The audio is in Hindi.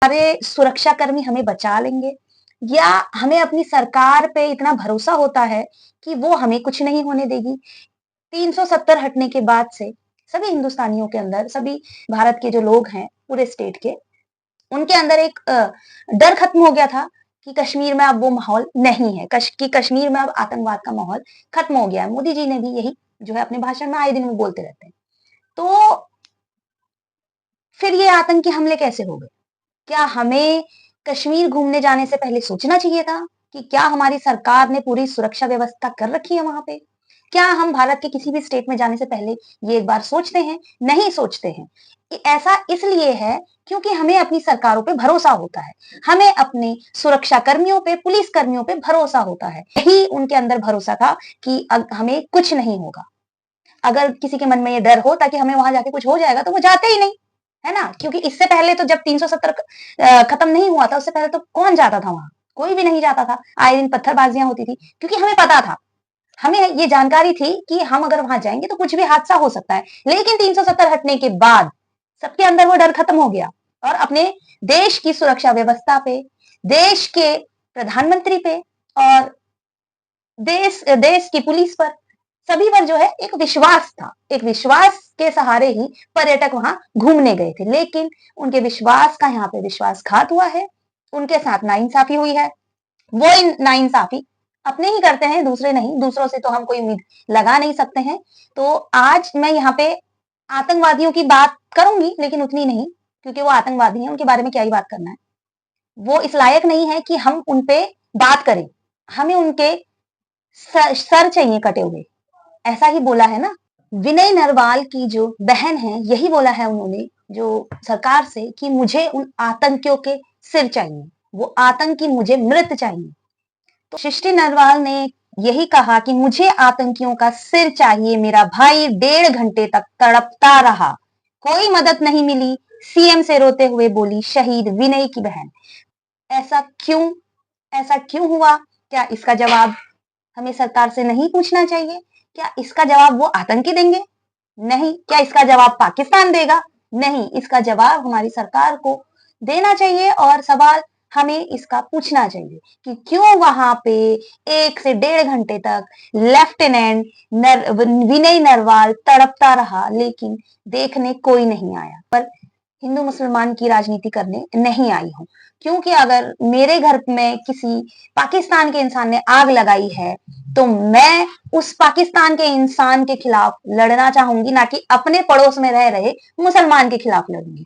हमारे सुरक्षाकर्मी हमें बचा लेंगे या हमें अपनी सरकार पे इतना भरोसा होता है कि वो हमें कुछ नहीं होने देगी। 370 हटने के बाद से सभी हिंदुस्तानियों के अंदर, सभी भारत के जो लोग हैं पूरे स्टेट के, उनके अंदर एक डर खत्म हो गया था कि कश्मीर में अब वो माहौल नहीं है, कि कश्मीर में अब आतंकवाद का माहौल खत्म हो गया है। मोदी जी ने भी यही जो है अपने भाषण में आए दिन वो बोलते रहते हैं। तो फिर ये आतंकी हमले कैसे हो गए? क्या हमें कश्मीर घूमने जाने से पहले सोचना चाहिए था कि क्या हमारी सरकार ने पूरी सुरक्षा व्यवस्था कर रखी है वहां पे? क्या हम भारत के किसी भी स्टेट में जाने से पहले ये एक बार सोचते हैं? नहीं सोचते हैं। ऐसा इसलिए है क्योंकि हमें अपनी सरकारों पे भरोसा होता है। हमें अपने सुरक्षा कर्मियों पे, पुलिस कर्मियों पे भरोसा होता है। यही उनके अंदर भरोसा था कि हमें कुछ नहीं होगा। अगर किसी के मन में ये डर हो ताकि हमें वहां जाके कुछ हो जाएगा तो वो जाते ही नहीं, है ना? क्योंकि इससे पहले तो जब 370 खत्म नहीं हुआ था, उससे पहले तो कौन जाता था वहां? कोई भी नहीं जाता था। आए दिन पत्थरबाजियां होती थी क्योंकि हमें पता था, हमें ये जानकारी थी कि हम अगर वहां जाएंगे तो कुछ भी हादसा हो सकता है। लेकिन 370 हटने के बाद सबके अंदर वो डर खत्म हो गया और अपने देश की सुरक्षा व्यवस्था पे, देश के प्रधानमंत्री पे और देश देश की पुलिस पर, सभी पर जो है एक विश्वास था। एक विश्वास के सहारे ही पर्यटक वहां घूमने गए थे। लेकिन उनके विश्वास का यहाँ पे विश्वासघात हुआ है, उनके साथ नाइंसाफी हुई है। वो नाइंसाफी अपने ही करते हैं, दूसरे नहीं। दूसरों से तो हम कोई उम्मीद लगा नहीं सकते हैं। तो आज मैं यहाँ पे आतंकवादियों की बात करूंगी, लेकिन उतनी नहीं, क्योंकि वो आतंकवादी हैं, उनके बारे में क्या ही बात करना है। वो इस लायक नहीं है कि हम उनपे बात करें। हमें उनके सर चाहिए कटे हुए, ऐसा ही बोला है ना। विनय नरवाल की जो बहन है, यही बोला है उन्होंने जो सरकार से कि मुझे उन आतंकियों के सिर चाहिए, वो आतंकी मुझे मृत चाहिए। तो सृष्टि नरवाल ने यही कहा कि मुझे आतंकियों का सिर चाहिए। मेरा भाई 1.5 घंटे तक तड़पता रहा, कोई मदद नहीं मिली। सीएम से रोते हुए बोली शहीद विनय की बहन। ऐसा क्यों? ऐसा क्यों हुआ? क्या इसका जवाब हमें सरकार से नहीं पूछना चाहिए? क्या इसका जवाब वो आतंकी देंगे? नहीं। क्या इसका जवाब पाकिस्तान देगा? नहीं। इसका जवाब हमारी सरकार को देना चाहिए और सवाल हमें इसका पूछना चाहिए कि क्यों वहां पे 1 से 1.5 घंटे तक लेफ्टिनेंट विनय नरवाल तड़पता रहा, लेकिन देखने कोई नहीं आया। पर हिंदू मुसलमान की राजनीति करने नहीं आई हूं, क्योंकि अगर मेरे घर में किसी पाकिस्तान के इंसान ने आग लगाई है तो मैं उस पाकिस्तान के इंसान के खिलाफ लड़ना चाहूंगी, ना कि अपने पड़ोस में रह रहे मुसलमान के खिलाफ लड़ूंगी।